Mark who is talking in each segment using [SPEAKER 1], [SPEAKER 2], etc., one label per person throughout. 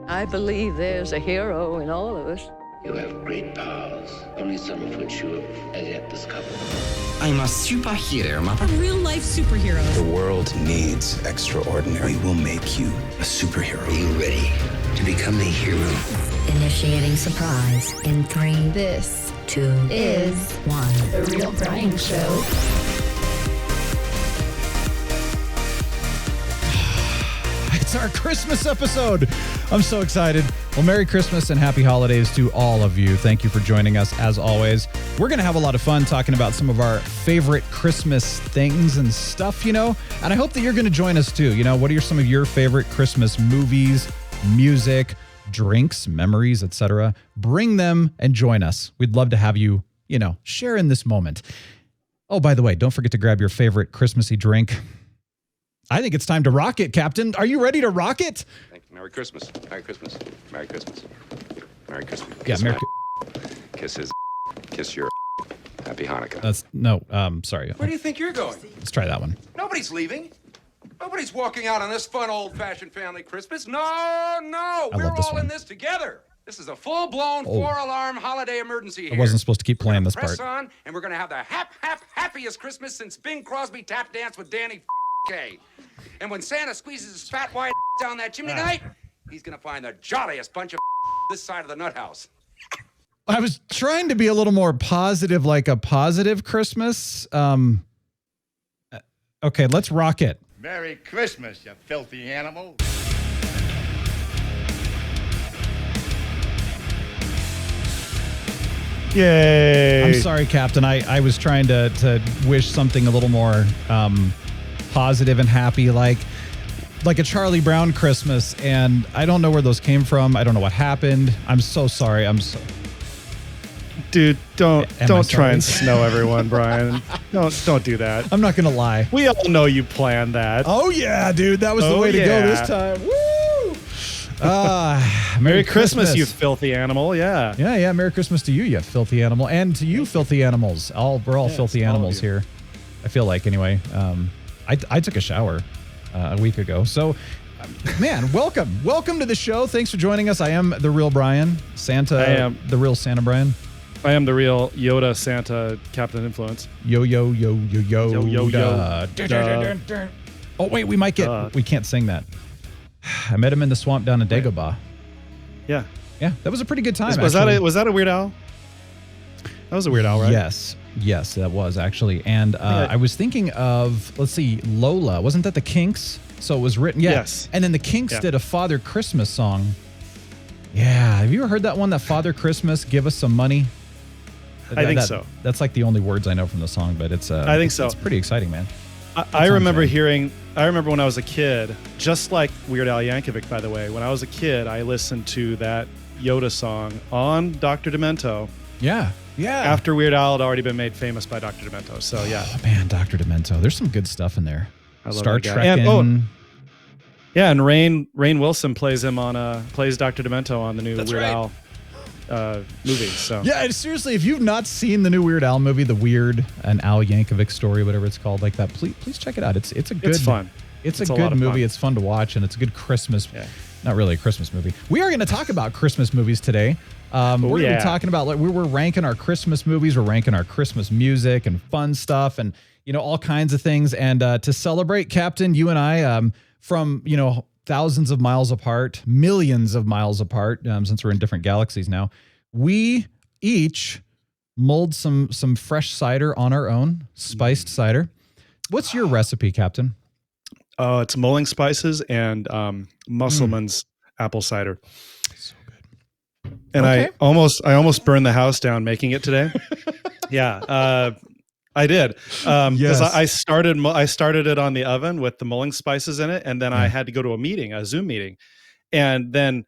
[SPEAKER 1] I believe there's a hero in all of us.
[SPEAKER 2] You have great powers, only some of which you have as yet discovered.
[SPEAKER 3] I'm a superhero, Mama.
[SPEAKER 4] A real-life superhero.
[SPEAKER 3] The world needs extraordinary. We will make you a superhero.
[SPEAKER 2] Are you ready to become a hero?
[SPEAKER 5] Initiating surprise in 3.
[SPEAKER 6] This
[SPEAKER 5] 2
[SPEAKER 6] is
[SPEAKER 5] 1.
[SPEAKER 6] The Real Brian Show.
[SPEAKER 7] It's our Christmas episode. I'm so excited. Well, Merry Christmas and Happy Holidays to all of you. Thank you for joining us as always. We're going to have a lot of fun talking about some of our favorite Christmas things and stuff, and I hope that you're going to join us too. What are some of your favorite Christmas movies, music, drinks, memories, etc.? Bring them and join us. We'd love to have you, share in this moment. Oh, by the way, don't forget to grab your favorite Christmassy drink. I think it's time to rock it, Captain. Are you ready to rock it?
[SPEAKER 8] Merry Christmas. Merry Christmas. Merry Christmas. Merry Christmas.
[SPEAKER 7] Yeah, Merry
[SPEAKER 8] Kiss his. Kiss your. Happy Hanukkah.
[SPEAKER 7] Sorry.
[SPEAKER 9] Where do you think you're going?
[SPEAKER 7] Let's try that one.
[SPEAKER 9] Nobody's leaving. Nobody's walking out on this fun, old-fashioned family Christmas. No. We're all in this together. This is a full-blown 4-alarm holiday emergency here.
[SPEAKER 7] I wasn't supposed to keep playing this part.
[SPEAKER 9] Press on, and we're going to have the happiest Christmas since Bing Crosby tap danced with Danny Kaye. And when Santa squeezes his fat white down that chimney tonight, he's going to find the jolliest bunch of this side of the nut house.
[SPEAKER 7] I was trying to be a little more positive, like a positive Christmas. Okay, let's rock it.
[SPEAKER 10] Merry Christmas, you filthy animal.
[SPEAKER 7] Yay. I'm sorry, Captain. I was trying to wish something a little more positive and happy, like a Charlie Brown Christmas, and I don't know where those came from. I don't know what happened. I'm so sorry.
[SPEAKER 11] Dude, don't try and snow everyone, Brian. Don't do that.
[SPEAKER 7] I'm not gonna lie.
[SPEAKER 11] We all know you planned that.
[SPEAKER 7] Oh yeah, dude, that was the way to go this time. Woo! Merry Christmas,
[SPEAKER 11] you filthy animal. Yeah.
[SPEAKER 7] Yeah. Merry Christmas to you, you filthy animal, and to you, filthy animals. We're all filthy animals here. I feel like anyway. I took a shower a week ago. So, man, welcome to the show. Thanks for joining us. I am the real Brian, Santa. I am the real Santa Brian.
[SPEAKER 11] I am the real Yoda Santa Captain Influence.
[SPEAKER 7] Yo. Oh wait, we can't sing that. I met him in the swamp down in Dagobah.
[SPEAKER 11] Yeah,
[SPEAKER 7] that was a pretty good time.
[SPEAKER 11] Was that a Weird Al? That was a Weird Al, right?
[SPEAKER 7] Yes, that was actually. And I was thinking of, let's see, Lola. Wasn't that the Kinks? So it was written. Yeah.
[SPEAKER 11] Yes.
[SPEAKER 7] And then the Kinks did a Father Christmas song. Yeah. Have you ever heard that one? That Father Christmas, give us some money.
[SPEAKER 11] I think so.
[SPEAKER 7] That's like the only words I know from the song, but it's. I
[SPEAKER 11] think so.
[SPEAKER 7] It's pretty exciting, man.
[SPEAKER 11] I remember when I was a kid, just like Weird Al Yankovic, by the way. When I was a kid, I listened to that Yoda song on Dr. Demento.
[SPEAKER 7] Yeah.
[SPEAKER 11] After Weird Al had already been made famous by Dr. Demento. So, yeah.
[SPEAKER 7] Oh, man, Dr. Demento. There's some good stuff in there.
[SPEAKER 11] I love
[SPEAKER 7] Star Trek.
[SPEAKER 11] And Rainn Wilson plays Dr. Demento on the new Weird Al movie. So
[SPEAKER 7] yeah, and seriously, if you've not seen the new Weird Al movie, the Weird and Al Yankovic story, whatever it's called, like that, please check it out. It's
[SPEAKER 11] fun.
[SPEAKER 7] It's a good movie. It's fun to watch, and it's a good Christmas. Yeah. Not really a Christmas movie. We are going to talk about Christmas movies today. We're going to be talking about, like, we're ranking our Christmas movies. We're ranking our Christmas music and fun stuff, and all kinds of things. And to celebrate, Captain, you and I, from thousands of miles apart, millions of miles apart, since we're in different galaxies now, we each mulled some fresh cider on our own, spiced cider. What's your recipe, Captain?
[SPEAKER 11] It's mulling spices and Musselman's apple cider.
[SPEAKER 7] So good.
[SPEAKER 11] And okay. I almost burned the house down making it today. Yeah. I did. Because I started it on the oven with the mulling spices in it, and then I had to go to a Zoom meeting. And then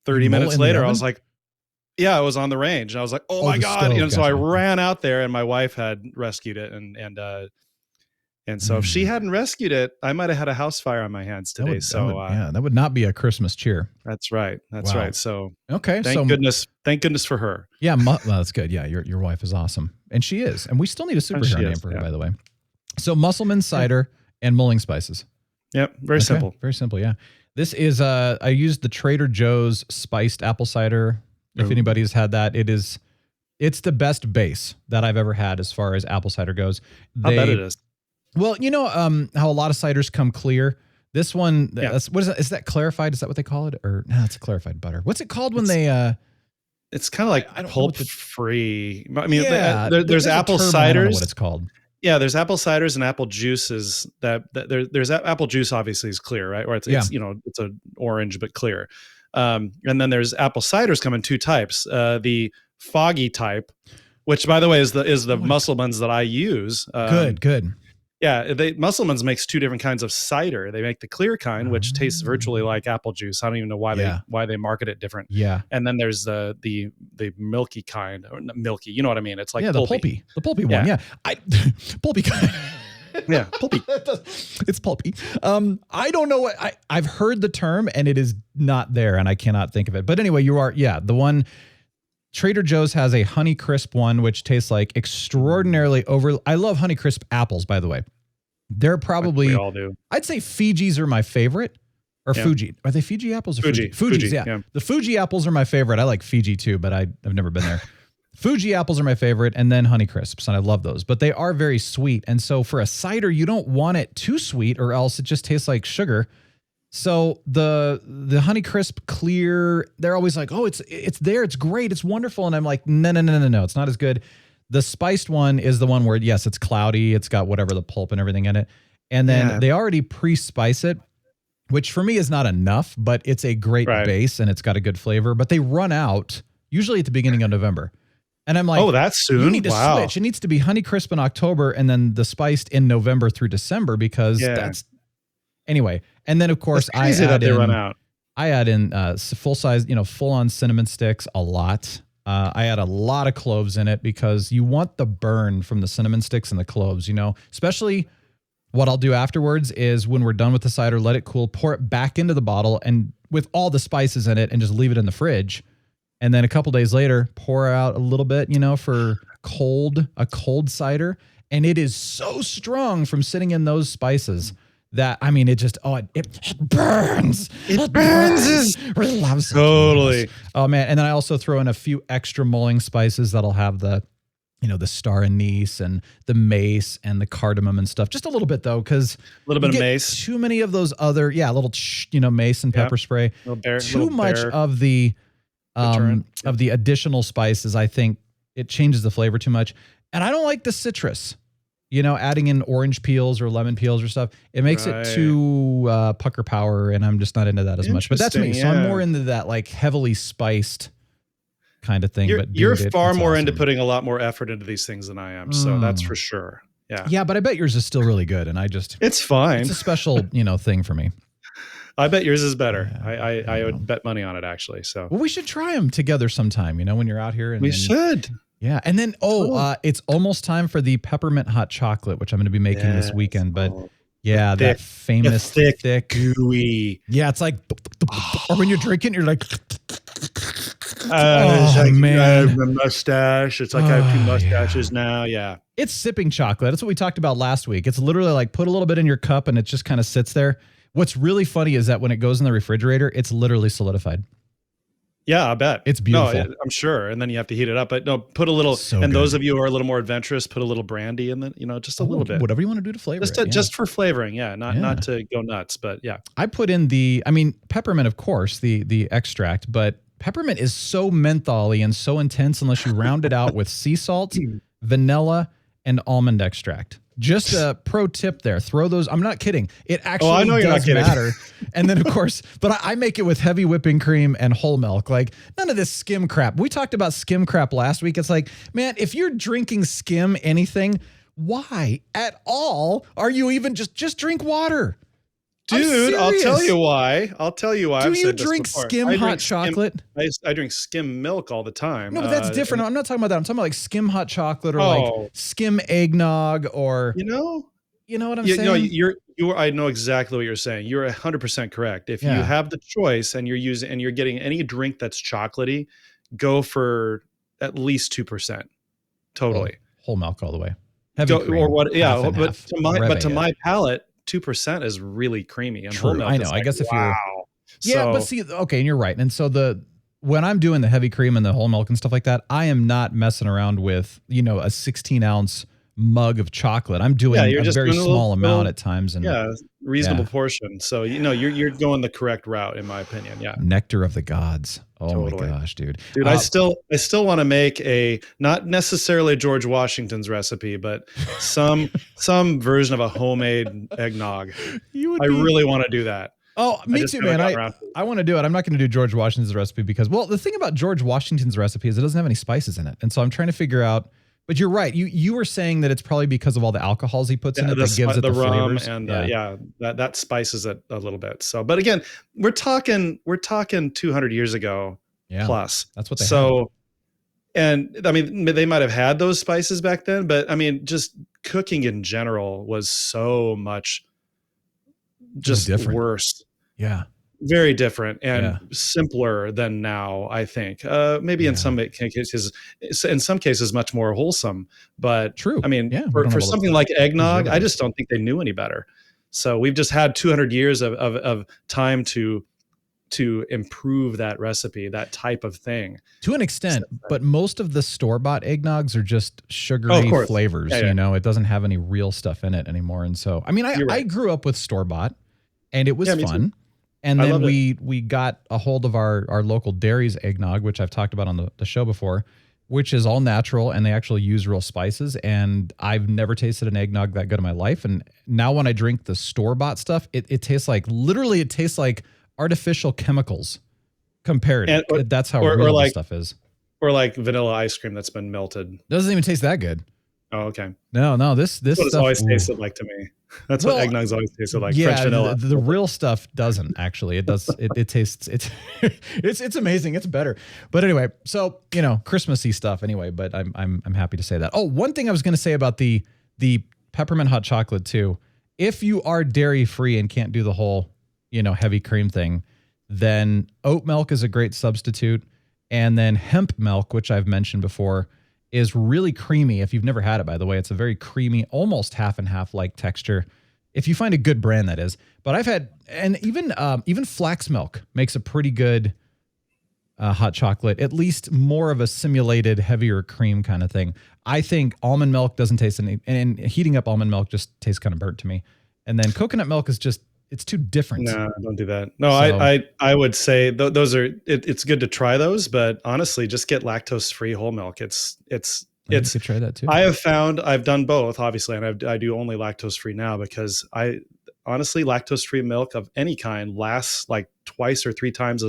[SPEAKER 11] 30 minutes later, I was like, I was on the range. And I was like, oh my God.
[SPEAKER 7] Stove,
[SPEAKER 11] so I ran out there, and my wife had rescued it. And so if she hadn't rescued it, I might have had a house fire on my hands today.
[SPEAKER 7] That would not be a Christmas cheer.
[SPEAKER 11] That's right. That's right. So
[SPEAKER 7] okay.
[SPEAKER 11] Thank goodness for her.
[SPEAKER 7] Yeah. Well, that's good. Yeah. Your wife is awesome. And she is. And we still need a superhero name for her, by the way. So Musselman cider and mulling spices.
[SPEAKER 11] Yep. Very simple.
[SPEAKER 7] Very simple. Yeah. This is I used the Trader Joe's spiced apple cider. If anybody's had that, it's the best base that I've ever had as far as apple cider goes.
[SPEAKER 11] I bet it is.
[SPEAKER 7] Well, you know how a lot of ciders come clear. This one, what is that? Is that clarified? Is that what they call it? Or no, it's a clarified butter. What's it called when they?
[SPEAKER 11] It's kind of like pulp free. I mean,
[SPEAKER 7] yeah,
[SPEAKER 11] there's apple ciders.
[SPEAKER 7] I don't know what it's called.
[SPEAKER 11] Yeah, there's apple ciders and apple juices. There's apple juice obviously is clear, right? Or it's it's an orange but clear. And then there's apple ciders come in two types. The foggy type, which by the way is the Musselman's that I use.
[SPEAKER 7] Good.
[SPEAKER 11] Yeah, Musselman's makes two different kinds of cider. They make the clear kind, which tastes virtually like apple juice. I don't even know why they market it different.
[SPEAKER 7] Yeah.
[SPEAKER 11] And then there's the milky kind, or not milky. You know what I mean? It's like
[SPEAKER 7] pulpy. The pulpy one. Yeah. Pulpy kind.
[SPEAKER 11] Yeah, pulpy.
[SPEAKER 7] It's pulpy. I don't know what I've heard the term and it is not there and I cannot think of it. But anyway, the one. Trader Joe's has a Honey Crisp one, which tastes like extraordinarily I love Honey Crisp apples, by the way. They're probably,
[SPEAKER 11] we all do.
[SPEAKER 7] I'd say Fiji's are my favorite. Or Fuji. Are they Fiji apples or Fuji? Fuji's, yeah. The Fuji apples are my favorite. I like Fiji too, but I've never been there. Fuji apples are my favorite, and then Honey Crisps, and I love those. But they are very sweet, and so for a cider, you don't want it too sweet, or else it just tastes like sugar. So the Honey Crisp clear, they're always like, oh, it's there, it's great, it's wonderful. And I'm like, no, it's not as good. The spiced one is the one where, yes, it's cloudy, it's got whatever the pulp and everything in it. And then they already pre-spice it, which for me is not enough, but it's a great base and it's got a good flavor. But they run out usually at the beginning of November. And I'm like, oh, that's soon. You need to switch. It needs to be Honey Crisp in October and then the spiced in November through December because that's anyway. And then of course I add in full size, full on cinnamon sticks a lot. I add a lot of cloves in it because you want the burn from the cinnamon sticks and the cloves, especially what I'll do afterwards is when we're done with the cider, let it cool, pour it back into the bottle and with all the spices in it and just leave it in the fridge. And then a couple days later, pour out a little bit, for a cold cider. And it is so strong from sitting in those spices that, it just, it burns. It burns. Really loves it.
[SPEAKER 11] Totally.
[SPEAKER 7] Oh, man. And then I also throw in a few extra mulling spices that'll have the, the star anise and the mace and the cardamom and stuff. Just a little bit, though, because
[SPEAKER 11] a little bit of mace.
[SPEAKER 7] Too many of those other, little, mace and pepper spray. Too much of the additional spices, I think it changes the flavor too much. And I don't like the citrus. Adding in orange peels or lemon peels or stuff, it makes it too pucker power, and I'm just not into that as much. But that's me. So I'm more into that like heavily spiced kind of thing.
[SPEAKER 11] You're far more into putting a lot more effort into these things than I am. So that's for sure. Yeah.
[SPEAKER 7] Yeah, but I bet yours is still really good, and
[SPEAKER 11] it's fine.
[SPEAKER 7] It's a special thing for me.
[SPEAKER 11] I bet yours is better. Yeah, I would bet money on it actually. So
[SPEAKER 7] we should try them together sometime. When you're out here, and
[SPEAKER 11] we should.
[SPEAKER 7] Yeah. And then, it's almost time for the peppermint hot chocolate, which I'm going to be making this weekend. But that famous thick,
[SPEAKER 11] gooey.
[SPEAKER 7] Yeah. It's like, or when you're drinking, you're like,
[SPEAKER 11] man, I have a mustache. It's like I have two mustaches now. Yeah.
[SPEAKER 7] It's sipping chocolate. That's what we talked about last week. It's literally like put a little bit in your cup and it just kind of sits there. What's really funny is that when it goes in the refrigerator, it's literally solidified.
[SPEAKER 11] Yeah, I bet.
[SPEAKER 7] It's beautiful.
[SPEAKER 11] No, I'm sure. And then you have to heat it up. But no, put a little, those of you who are a little more adventurous, put a little brandy in it, just a little bit.
[SPEAKER 7] Whatever you want to do to flavor it.
[SPEAKER 11] Just for flavoring. Yeah. Not to go nuts, but yeah.
[SPEAKER 7] I put in peppermint, of course, the extract, but peppermint is so mentholy and so intense unless you round it out with sea salt, vanilla, and almond extract. Just a pro tip there. Throw those. I'm not kidding. It actually does matter. And then, of course, but I make it with heavy whipping cream and whole milk. Like, none of this skim crap. We talked about skim crap last week. It's like, man, if you're drinking skim anything, why at all are you even just drink water?
[SPEAKER 11] Dude, I'll tell you why.
[SPEAKER 7] Do you drink skim hot chocolate?
[SPEAKER 11] I drink skim milk all the time.
[SPEAKER 7] No, but that's different. I'm not talking about that. I'm talking about like skim hot chocolate or like skim eggnog or
[SPEAKER 11] you know
[SPEAKER 7] what I'm saying?
[SPEAKER 11] I know exactly what you're saying. You're 100% correct. If you have the choice and you're getting any drink that's chocolatey, go for at least 2%. Totally.
[SPEAKER 7] Whole milk all the way. Heavy cream,
[SPEAKER 11] or what? Yeah,
[SPEAKER 7] but
[SPEAKER 11] to my palate, 2% is really creamy. And
[SPEAKER 7] true. I know. I guess Yeah, but see, okay, and you're right. And so when I'm doing the heavy cream and the whole milk and stuff like that, I am not messing around with, a 16-ounce mug of chocolate. I'm doing a very small amount at times. And
[SPEAKER 11] reasonable portion. So, you're going the correct route, in my opinion. Yeah.
[SPEAKER 7] Nectar of the gods. Oh my gosh, dude.
[SPEAKER 11] Dude, I still want to make not necessarily George Washington's recipe, but some version of a homemade eggnog. I really want to do that.
[SPEAKER 7] Oh, me too, man. I want to do it. I'm not going to do George Washington's recipe because, the thing about George Washington's recipe is it doesn't have any spices in it. And so I'm trying to figure out, but you're right. You were saying that it's probably because of all the alcohols he puts in it that gives it the
[SPEAKER 11] rum
[SPEAKER 7] flavors.
[SPEAKER 11] And that spices it a little bit. So, but again, we're talking 200 years ago plus.
[SPEAKER 7] That's what they had.
[SPEAKER 11] And I mean, they might have had those spices back then, but I mean, just cooking in general was so much just
[SPEAKER 7] different.
[SPEAKER 11] Worse.
[SPEAKER 7] Yeah.
[SPEAKER 11] Very different and simpler than now, I think. Maybe in some cases, much more wholesome. But
[SPEAKER 7] true.
[SPEAKER 11] I mean, for something like eggnog, I just don't think they knew any better. So we've just had 200 years of time to improve that recipe, that type of thing.
[SPEAKER 7] To an extent, but most of the store-bought eggnogs are just sugary flavors. It doesn't have any real stuff in it anymore. And so, I mean, I grew up with store-bought, and it was fun. And then we got a hold of our local dairy's eggnog, which I've talked about on the show before, which is all natural, and they actually use real spices. And I've never tasted an eggnog that good in my life. And now when I drink the store-bought stuff, it tastes like artificial chemicals compared. That's how real this stuff is.
[SPEAKER 11] Or like vanilla ice cream that's been melted.
[SPEAKER 7] Doesn't even taste that good.
[SPEAKER 11] Oh, okay.
[SPEAKER 7] No, this
[SPEAKER 11] that's what
[SPEAKER 7] stuff,
[SPEAKER 11] it's always tasted like to me. That's what eggnog's always tasted like. French vanilla.
[SPEAKER 7] The real stuff doesn't actually. It does. It tastes. It's amazing. It's better. But anyway, so Christmassy stuff. Anyway, but I'm happy to say that. Oh, one thing I was going to say about the peppermint hot chocolate too. If you are dairy free and can't do the whole heavy cream thing, then oat milk is a great substitute, and then hemp milk, which I've mentioned before, is really creamy. If you've never had it, by the way, it's a very creamy, almost half and half like texture. If you find a good brand, that is. But I've had, and even flax milk makes a pretty good hot chocolate, at least more of a simulated, heavier cream kind of thing. I think almond milk doesn't taste any, and heating up almond milk just tastes kind of burnt to me. And then coconut milk is just, it's too different.
[SPEAKER 11] No, don't do that. No, so, I would say those are, it's good to try those, but honestly, just get lactose-free whole milk. You could
[SPEAKER 7] try that too.
[SPEAKER 11] I have found, I've done both, obviously, and I do only lactose-free now because honestly, lactose-free milk of any kind lasts like twice or three times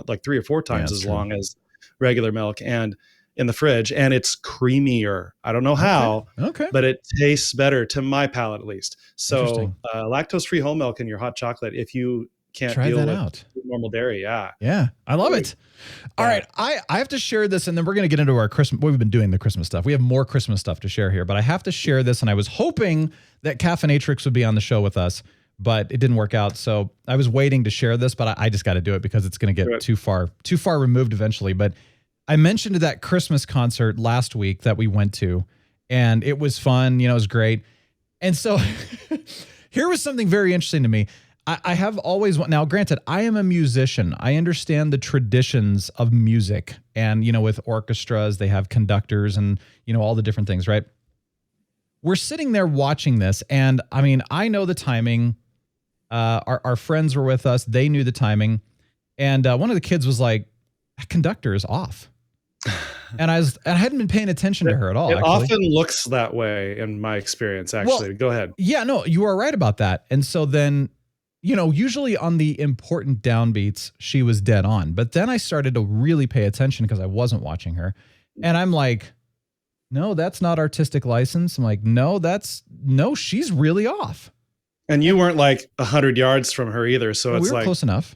[SPEAKER 11] like 3 or 4 times as long as regular milk and in the fridge, and it's creamier. I don't know how, but it tastes better to my palate at least. So lactose-free whole milk in your hot chocolate if you can't deal with normal dairy.
[SPEAKER 7] Yeah, I love it. All right, I have to share this, and then we're going to get into our Christmas. We've been doing the Christmas stuff. We have more Christmas stuff to share here, but I have to share this, and I was hoping that Caffeinatrix would be on the show with us, but it didn't work out. So I was waiting to share this, but I just got to do it because it's going to get too far removed eventually. But I mentioned that Christmas concert last week that we went to, and it was fun. It was great. And so here was something very interesting to me. I have always, now granted, I am a musician. I understand the traditions of music, and, with orchestras, they have conductors and, all the different things, right? We're sitting there watching this, and I mean, I know the timing. Our friends were with us. They knew the timing. And one of the kids was like, that conductor is off. And I hadn't been paying attention to her at all.
[SPEAKER 11] It often looks that way in my experience, actually. Well, go ahead.
[SPEAKER 7] Yeah, no, you are right about that. And so then, usually on the important downbeats, she was dead on. But then I started to really pay attention because I wasn't watching her. And I'm like, no, that's not artistic license. I'm like, no, she's really off.
[SPEAKER 11] And you weren't like 100 yards from her either. So it's
[SPEAKER 7] we were close enough.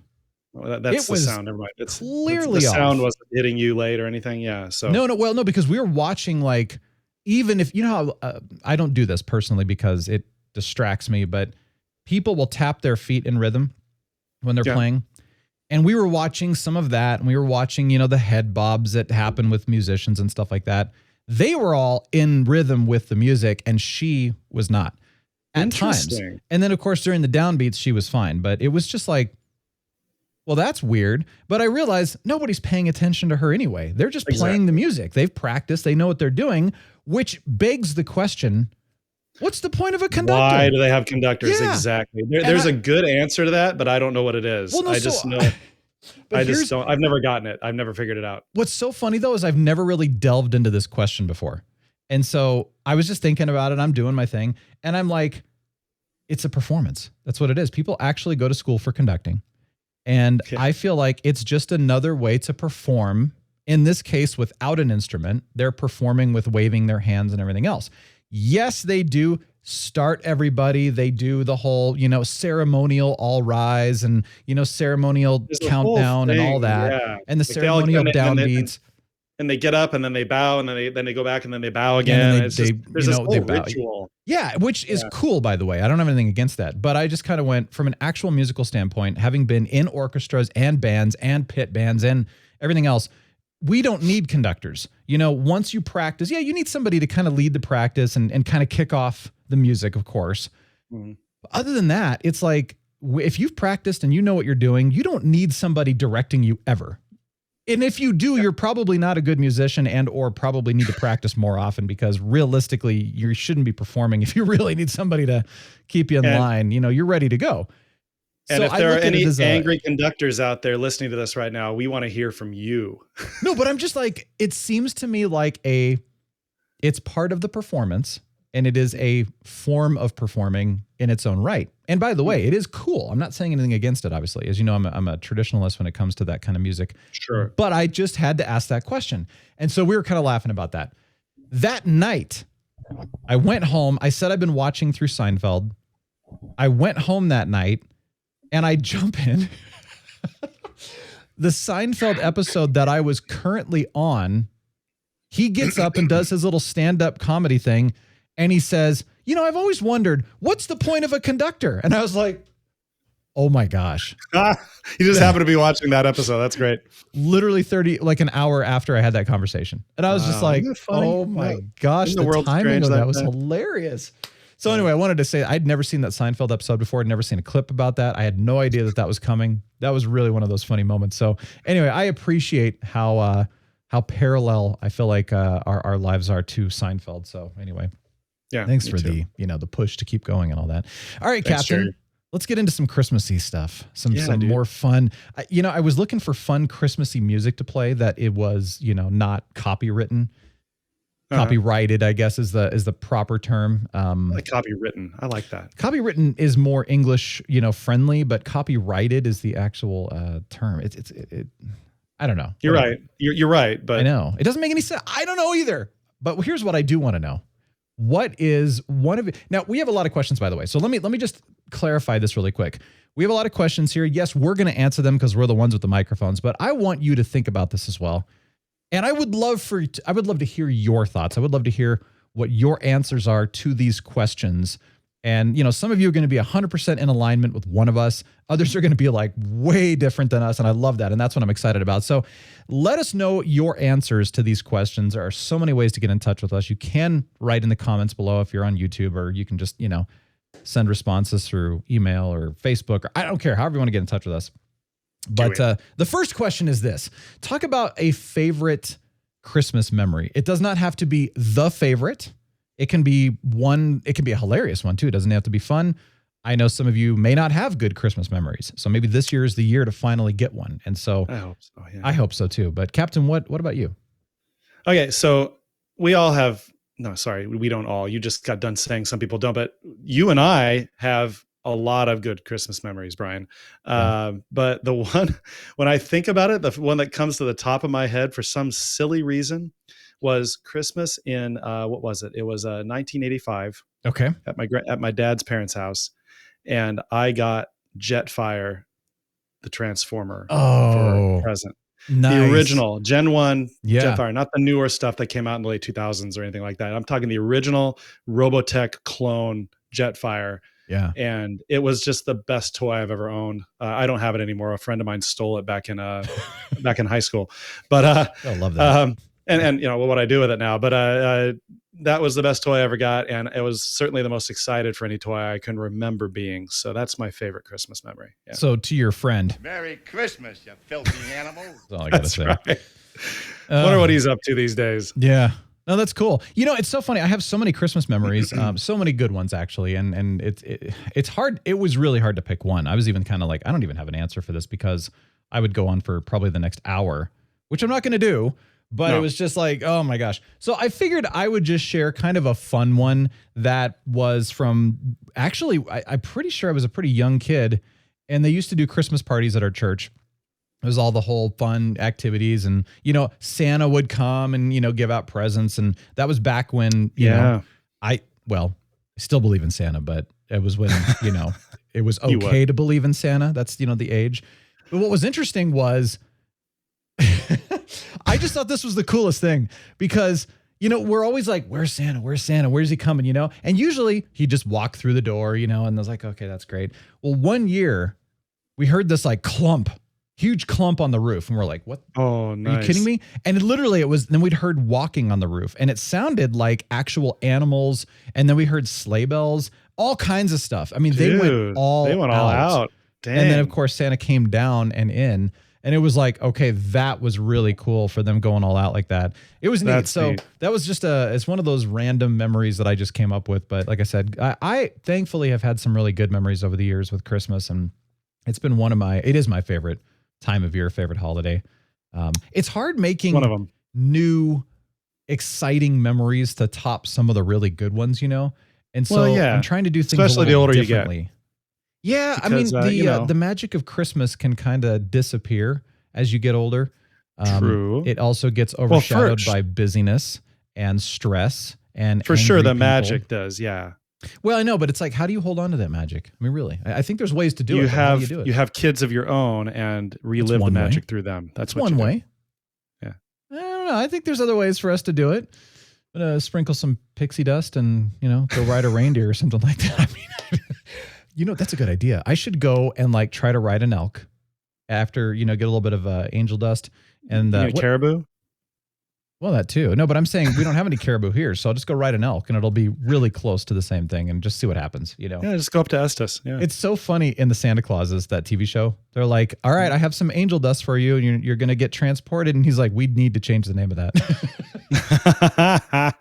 [SPEAKER 11] Well, that's the sound. Never mind. It's
[SPEAKER 7] clearly
[SPEAKER 11] the sound
[SPEAKER 7] off.
[SPEAKER 11] Wasn't hitting you late or anything. Yeah. So
[SPEAKER 7] no, because we were watching, like, even if how I don't do this personally because it distracts me, but people will tap their feet in rhythm when they're playing, and we were watching some of that, and we were watching the head bobs that happen with musicians and stuff like that. They were all in rhythm with the music, and she was not at times. And then of course during the downbeats she was fine, but it was just like, well, that's weird. But I realize nobody's paying attention to her anyway. They're just playing the music. They've practiced. They know what they're doing, which begs the question, what's the point of a conductor?
[SPEAKER 11] Why do they have conductors? Yeah. Exactly. There's a good answer to that, but I don't know what it is. Well, no, I just know. I just don't. I've never gotten it. I've never figured it out.
[SPEAKER 7] What's so funny, though, is I've never really delved into this question before. And so I was just thinking about it. I'm doing my thing. And I'm like, it's a performance. That's what it is. People actually go to school for conducting. And I feel like it's just another way to perform. In this case, without an instrument, they're performing with waving their hands and everything else. Yes, they do start everybody. They do the whole, ceremonial all rise and, ceremonial countdown and all that. Yeah. And the ceremonial downbeats.
[SPEAKER 11] And they get up and then they bow and then they go back and then they bow again. There's this whole ritual.
[SPEAKER 7] Yeah, which is cool, by the way. I don't have anything against that. But I just kind of went from an actual musical standpoint, having been in orchestras and bands and pit bands and everything else. We don't need conductors. Once you practice, you need somebody to kind of lead the practice and kind of kick off the music, of course. Mm-hmm. Other than that, it's like if you've practiced and you know what you're doing, you don't need somebody directing you ever. And if you do, you're probably not a good musician and or probably need to practice more often because realistically, you shouldn't be performing if you really need somebody to keep you in line. You're ready to go.
[SPEAKER 11] And if there are any angry conductors out there listening to this right now, we want to hear from you.
[SPEAKER 7] No, but I'm just like, it seems to me like it's part of the performance and it is a form of performing in its own right. And by the way, it is cool. I'm not saying anything against it, obviously. As you know, I'm a traditionalist when it comes to that kind of music.
[SPEAKER 11] Sure.
[SPEAKER 7] But I just had to ask that question. And so we were kind of laughing about that. That night, I went home. I said I've been watching through Seinfeld. I went home that night and I jump in. The Seinfeld episode that I was currently on, he gets up and does his little stand-up comedy thing. And he says, I've always wondered, what's the point of a conductor? And I was like, oh my gosh.
[SPEAKER 11] You just happen to be watching that episode. That's great.
[SPEAKER 7] Literally an hour after I had that conversation. And I was just like, oh my gosh, the timing of that was hilarious. So anyway, I wanted to say I'd never seen that Seinfeld episode before. I'd never seen a clip about that. I had no idea that was coming. That was really one of those funny moments. So anyway, I appreciate how parallel I feel like our lives are to Seinfeld. So anyway.
[SPEAKER 11] Yeah.
[SPEAKER 7] Thanks for the push to keep going and all that. All right, thanks, Captain, let's get into some Christmassy stuff. Some more fun. I was looking for fun Christmassy music to play that it was, not copywritten. Copyrighted, I guess, is the proper term.
[SPEAKER 11] Like copywritten. I like that.
[SPEAKER 7] Copywritten is more English, friendly, but copyrighted is the actual term. It I don't know.
[SPEAKER 11] You're right. You're right, but
[SPEAKER 7] I know. It doesn't make any sense. I don't know either. But here's what I do want to know. What is one of it? Now, we have a lot of questions, by the way. So let me just clarify this really quick. We have a lot of questions here. Yes, we're going to answer them because we're the ones with the microphones, but I want you to think about this as well. And I would love to hear your thoughts. I would love to hear what your answers are to these questions. And, some of you are going to be 100% in alignment with one of us. Others are going to be like way different than us. And I love that. And that's what I'm excited about. So let us know your answers to these questions. There are so many ways to get in touch with us. You can write in the comments below if you're on YouTube, or you can just, send responses through email or Facebook, or I don't care, however you want to get in touch with us. But the first question is this. Talk about a favorite Christmas memory. It does not have to be the favorite. It can be a hilarious one too. It doesn't have to be fun. I know some of you may not have good Christmas memories. So maybe this year is the year to finally get one. And so
[SPEAKER 11] I hope so. Yeah.
[SPEAKER 7] I hope so too. But Captain, what about you?
[SPEAKER 11] Okay. So we all have, no, sorry, we don't all, you just got done saying some people don't, but you and I have a lot of good Christmas memories, Brian. But the one, when I think about it, the one that comes to the top of my head for some silly reason was Christmas in, what was it? It was 1985.
[SPEAKER 7] Okay.
[SPEAKER 11] At my dad's parents' house. And I got Jetfire, the Transformer for a present. Nice. The original Gen 1 Jetfire, not the newer stuff that came out in the late 2000s or anything like that. I'm talking the original Robotech clone Jetfire.
[SPEAKER 7] Yeah.
[SPEAKER 11] And it was just the best toy I've ever owned. I don't have it anymore. A friend of mine stole it back in high school. But
[SPEAKER 7] I love that.
[SPEAKER 11] And what I do with it now. But that was the best toy I ever got, and it was certainly the most excited for any toy I can remember being. So that's my favorite Christmas memory. Yeah.
[SPEAKER 7] So to your friend,
[SPEAKER 10] Merry Christmas, you filthy animal.
[SPEAKER 7] that's all I gotta say.
[SPEAKER 11] Right. Wonder what he's up to these days.
[SPEAKER 7] Yeah. No, that's cool. You know, it's so funny. I have so many Christmas memories, so many good ones actually, and it's hard. It was really hard to pick one. I was even kind of like, I don't even have an answer for this because I would go on for probably the next hour, which I'm not going to do. But It was just like, oh my gosh. So I figured I would just share kind of a fun one that was from, actually, I'm pretty sure I was a pretty young kid, and they used to do Christmas parties at our church. It was all the whole fun activities, and, you know, Santa would come and, you know, give out presents. And that was back when, you know, I still believe in Santa, but it was when, you know, it was okay to believe in Santa. That's, you know, the age. But what was interesting was, I just thought this was the coolest thing because, you know, we're always like, where's Santa? Where's Santa? Where's he coming? You know, and usually he just walked through the door, you know, and I was like, okay, that's great. Well, one year we heard this like huge clump on the roof, and we're like, what?
[SPEAKER 11] Oh, nice.
[SPEAKER 7] Are you kidding me? And literally it was, then we'd heard walking on the roof, and it sounded like actual animals. And then we heard sleigh bells, all kinds of stuff. I mean, they went all out. Dang. And then of course Santa came down and in. And it was like, okay, that was really cool for them going all out like that. It was neat. So that was just it's one of those random memories that I just came up with. But like I said, I thankfully have had some really good memories over the years with Christmas. And it's been it is my favorite time of year, favorite holiday. It's hard making one of them new, exciting memories to top some of the really good ones, you know? And so I'm trying to do things
[SPEAKER 11] especially the older differently. You get.
[SPEAKER 7] Yeah, because, I mean, the magic of Christmas can kind of disappear as you get older.
[SPEAKER 11] True.
[SPEAKER 7] It also gets overshadowed by busyness and stress and
[SPEAKER 11] for sure the
[SPEAKER 7] people.
[SPEAKER 11] Magic does, yeah.
[SPEAKER 7] Well, I know, but it's like, how do you hold on to that magic? I mean, really, I think there's ways to do it.
[SPEAKER 11] How
[SPEAKER 7] do you do it?
[SPEAKER 11] You have kids of your own and relive the magic through them. That's what
[SPEAKER 7] one way.
[SPEAKER 11] Yeah.
[SPEAKER 7] I don't know. I think there's other ways for us to do it. Sprinkle some pixie dust and, you know, go ride a reindeer or something like that. I mean, you know, that's a good idea. I should go and like try to ride an elk after, you know, get a little bit of angel dust and
[SPEAKER 11] caribou.
[SPEAKER 7] Well, that too. No, but I'm saying we don't have any caribou here, so I'll just go ride an elk, and it'll be really close to the same thing, and just see what happens. You know,
[SPEAKER 11] yeah, just go up to Estes. Yeah,
[SPEAKER 7] it's so funny in the Santa Clauses, that TV show. They're like, "All right, I have some angel dust for you, and you're going to get transported." And he's like, "We need to change the name of that."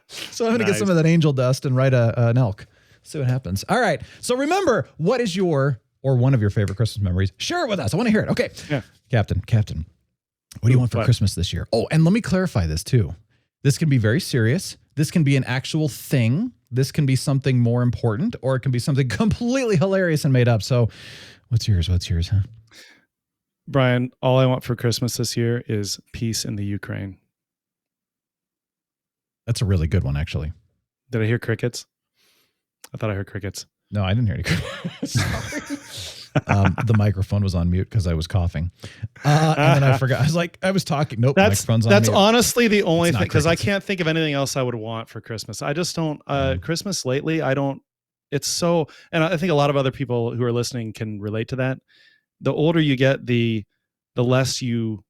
[SPEAKER 7] So I'm going to get some of that angel dust and ride an elk. See what happens. All right. So remember, what is your or one of your favorite Christmas memories? Share it with us. I want to hear it. Okay, yeah. Captain. What do you want for Christmas this year? Oh, and let me clarify this too. This can be very serious. This can be an actual thing. This can be something more important, or it can be something completely hilarious and made up. So what's yours? Huh?
[SPEAKER 11] Brian, all I want for Christmas this year is peace in the Ukraine.
[SPEAKER 7] That's a really good one, actually.
[SPEAKER 11] Did I hear crickets? I thought I heard crickets.
[SPEAKER 7] No, I didn't hear any crickets. Sorry. The microphone was on mute because I was coughing. And then I forgot. I was talking. Nope, microphone's on mute.
[SPEAKER 11] That's honestly the only thing, because I can't think of anything else I would want for Christmas. I just don't, Christmas lately, it's so, and I think a lot of other people who are listening can relate to that. The older you get, the less you,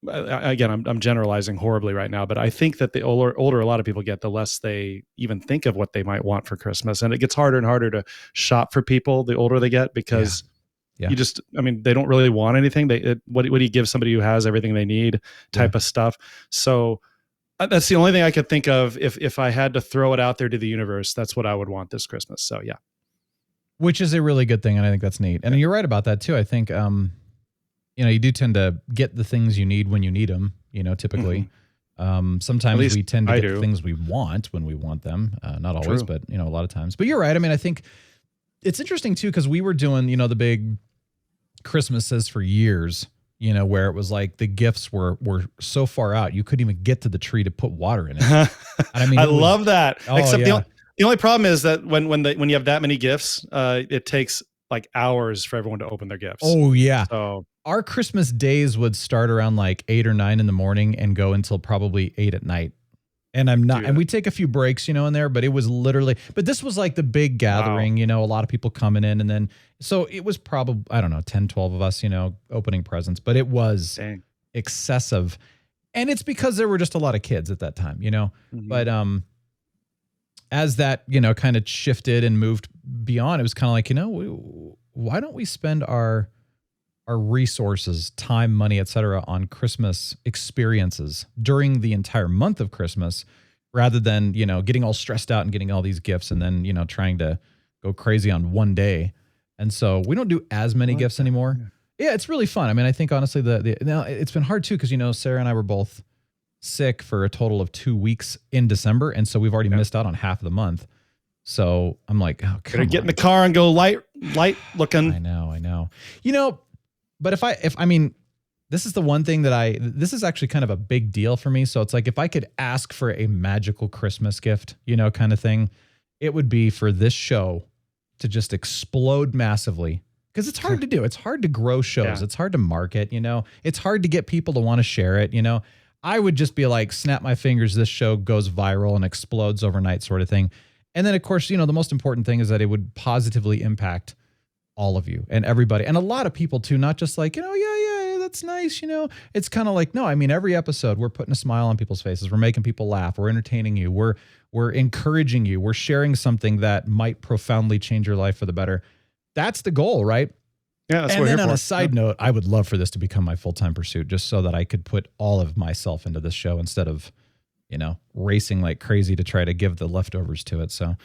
[SPEAKER 11] again, I'm generalizing horribly right now, but I think that the older a lot of people get, the less they even think of what they might want for Christmas. And it gets harder and harder to shop for people the older they get, because you just, I mean, they don't really want anything. What do you give somebody who has everything they need type of stuff? So that's the only thing I could think of. If I had to throw it out there to the universe, that's what I would want this Christmas. So yeah. Which is a really good thing. And I think that's neat. And you're right about that too. I think, you know, you do tend to get the things you need when you need them, you know, typically. Sometimes we tend to get the things we want when we want them. Not always, but, you know, a lot of times. But you're right. I mean, I think it's interesting, too, because we were doing, you know, the big Christmases for years, you know, where it was like the gifts were so far out, you couldn't even get to the tree to put water in it. And I mean, I love that. Except the only problem is that when you have that many gifts, it takes like hours for everyone to open their gifts. Oh, yeah. So our Christmas days would start around like 8 or 9 in the morning and go until probably 8 at night. And and we take a few breaks, you know, in there, but it was literally, but this was like the big gathering, you know, a lot of people coming in. And then, so it was probably, I don't know, 10, 12 of us, you know, opening presents, but it was excessive. And it's because there were just a lot of kids at that time, you know, but,
[SPEAKER 7] as that, you know, kind of shifted and moved beyond, it was kind of like, you know, why don't we spend our resources, time, money, etc., on Christmas experiences during the entire month of Christmas, rather than, you know, getting all stressed out and getting all these gifts and then, you know, trying to go crazy on one day. And so we don't do as many gifts anymore. Yeah, it's really fun. I mean, I think honestly, now it's been hard too, because, you know, Sarah and I were both sick for a total of 2 weeks in December, and so we've already missed out on half of the month. So I'm like, oh,
[SPEAKER 11] gotta get in the car and go light looking.
[SPEAKER 7] I know. You know, but if I mean, this is the one thing that this is actually kind of a big deal for me. So it's like, if I could ask for a magical Christmas gift, you know, kind of thing, it would be for this show to just explode massively. Because it's hard to do. It's hard to grow shows. Yeah. It's hard to market, you know. It's hard to get people to want to share it, you know. I would just be like, snap my fingers, this show goes viral and explodes overnight sort of thing. And then, of course, you know, the most important thing is that it would positively impact all of you and everybody. And a lot of people too, not just like, you know, yeah, that's nice, you know. It's kind of like, no, I mean, every episode we're putting a smile on people's faces. We're making people laugh. We're entertaining you. We're encouraging you. We're sharing something that might profoundly change your life for the better. That's the goal, right?
[SPEAKER 11] Yeah, that's
[SPEAKER 7] and
[SPEAKER 11] what
[SPEAKER 7] then
[SPEAKER 11] we're
[SPEAKER 7] on
[SPEAKER 11] here
[SPEAKER 7] a
[SPEAKER 11] for.
[SPEAKER 7] side note, I would love for this to become my full-time pursuit, just so that I could put all of myself into this show instead of, you know, racing like crazy to try to give the leftovers to it. So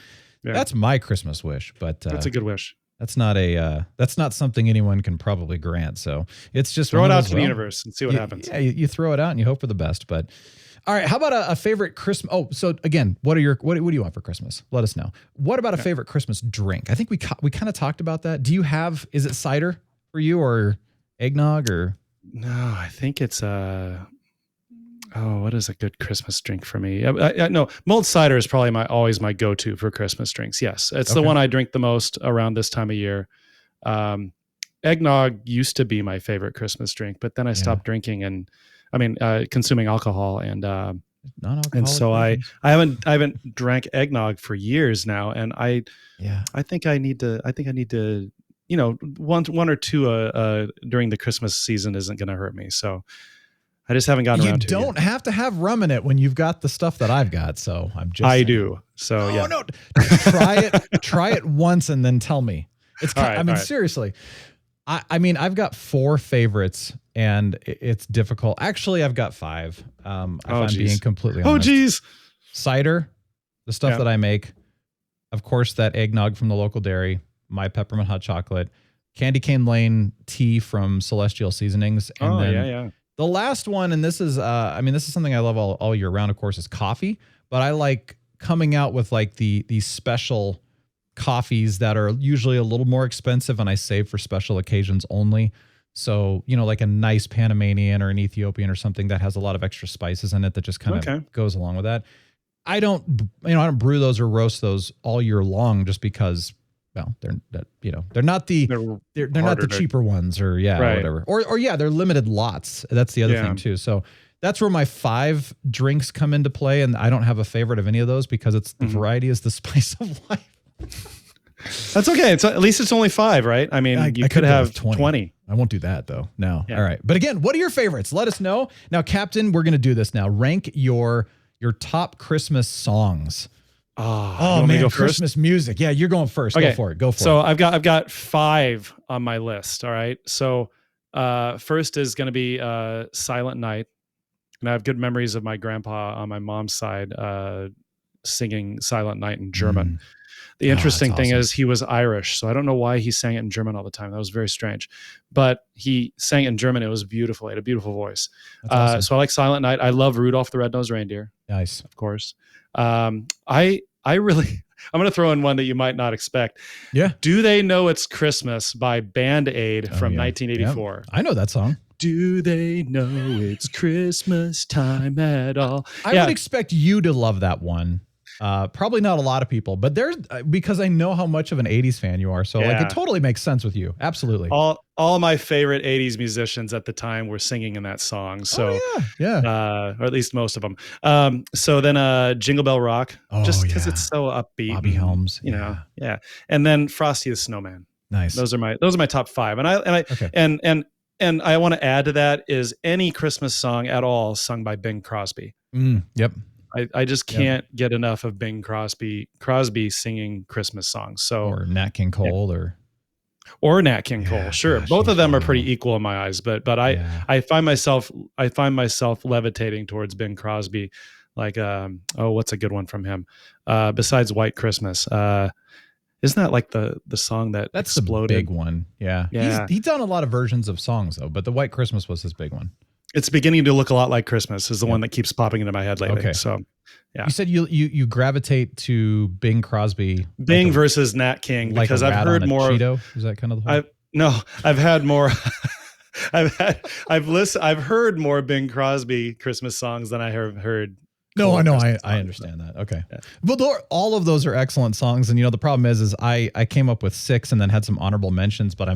[SPEAKER 7] that's my Christmas wish. But
[SPEAKER 11] that's a good wish.
[SPEAKER 7] That's not something anyone can probably grant. So it's just
[SPEAKER 11] throw it out to the universe and see what happens.
[SPEAKER 7] Yeah, you throw it out and you hope for the best. But all right, how about a favorite Christmas? Oh, so again, what do you want for Christmas? Let us know. What about a favorite Christmas drink? I think we kind of talked about that. Do you have? Is it cider for you or eggnog or?
[SPEAKER 11] No, I think it's what is a good Christmas drink for me? No, mulled cider is probably always my go-to for Christmas drinks. Yes, it's the one I drink the most around this time of year. Eggnog used to be my favorite Christmas drink, but then I stopped drinking and. I mean, consuming alcohol and so I haven't drank eggnog for years now, and I think I need to, you know, one or two during the Christmas season isn't going to hurt me. So I just haven't gotten around to it.
[SPEAKER 7] You don't have to have rum in it when you've got the stuff that I've got. So I'm just
[SPEAKER 11] I do. So
[SPEAKER 7] no, try it once and then tell me. It's seriously. I mean, I've got 4 favorites and it's difficult. Actually, I've got 5. If I'm being completely honest.
[SPEAKER 11] Oh, geez.
[SPEAKER 7] Cider, the stuff that I make. Of course, that eggnog from the local dairy, my peppermint hot chocolate, Candy Cane Lane tea from Celestial Seasonings. And the last one, and this is something I love all year round, of course, is coffee. But I like coming out with like these special coffees that are usually a little more expensive and I save for special occasions only. So, you know, like a nice Panamanian or an Ethiopian or something that has a lot of extra spices in it that just kind of goes along with that. I don't brew those or roast those all year long just because, well, they're not the cheaper ones or whatever. Or they're limited lots. That's the other thing too. So that's where my 5 drinks come into play. And I don't have a favorite of any of those because the variety is the spice of life.
[SPEAKER 11] That's okay. At least it's only 5, right? I mean, you could have 20.
[SPEAKER 7] I won't do that though. No. Yeah. All right. But again, what are your favorites? Let us know. Now, Captain, we're going to do this now. Rank your top Christmas songs. Oh man, Christmas music. Yeah, you're going first. Okay. Go for it.
[SPEAKER 11] So I've got 5 on my list. All right. So first is going to be Silent Night. And I have good memories of my grandpa on my mom's side singing Silent Night in German. The interesting thing is he was Irish, so I don't know why he sang it in German all the time. That was very strange. But he sang it in German. It was beautiful. He had a beautiful voice. So I like Silent Night. I love Rudolph the Red-Nosed Reindeer.
[SPEAKER 7] Nice.
[SPEAKER 11] Of course. I'm going to throw in one that you might not expect.
[SPEAKER 7] Yeah.
[SPEAKER 11] Do They Know It's Christmas by Band Aid from 1984.
[SPEAKER 7] Yep. I know that song.
[SPEAKER 11] Do they know it's Christmas time at all?
[SPEAKER 7] I would expect you to love that one. Probably not a lot of people, but because I know how much of an 80s fan you are. So like it totally makes sense with you. Absolutely.
[SPEAKER 11] All my favorite 80s musicians at the time were singing in that song. So or at least most of them. So then Jingle Bell Rock, just because it's so upbeat.
[SPEAKER 7] Bobby Helms,
[SPEAKER 11] you know. Yeah. And then Frosty the Snowman.
[SPEAKER 7] Nice.
[SPEAKER 11] Those are my top 5. And I want to add to that is any Christmas song at all sung by Bing Crosby.
[SPEAKER 7] Yep.
[SPEAKER 11] I just can't get enough of Bing Crosby singing Christmas songs. So
[SPEAKER 7] or Nat King Cole
[SPEAKER 11] or Nat King Cole. Sure.
[SPEAKER 7] Gosh,
[SPEAKER 11] both of them are pretty equal in my eyes, but I find myself levitating towards Bing Crosby. Like, what's a good one from him? Besides White Christmas, isn't that like the song that's exploded?
[SPEAKER 7] The big one? Yeah. He's done a lot of versions of songs though, but the White Christmas was his big one.
[SPEAKER 11] It's beginning to look a lot like Christmas is the one that keeps popping into my head lately. Okay. So, yeah.
[SPEAKER 7] You said you gravitate to Bing Crosby.
[SPEAKER 11] Bing versus Nat King because I've heard more.
[SPEAKER 7] Cheeto? Is that kind of the whole?
[SPEAKER 11] I've had more. I've heard more Bing Crosby Christmas songs than I have heard.
[SPEAKER 7] No, I know. I understand that. Okay. Yeah. But all of those are excellent songs. And, the problem is I came up with 6 and then had some honorable mentions. But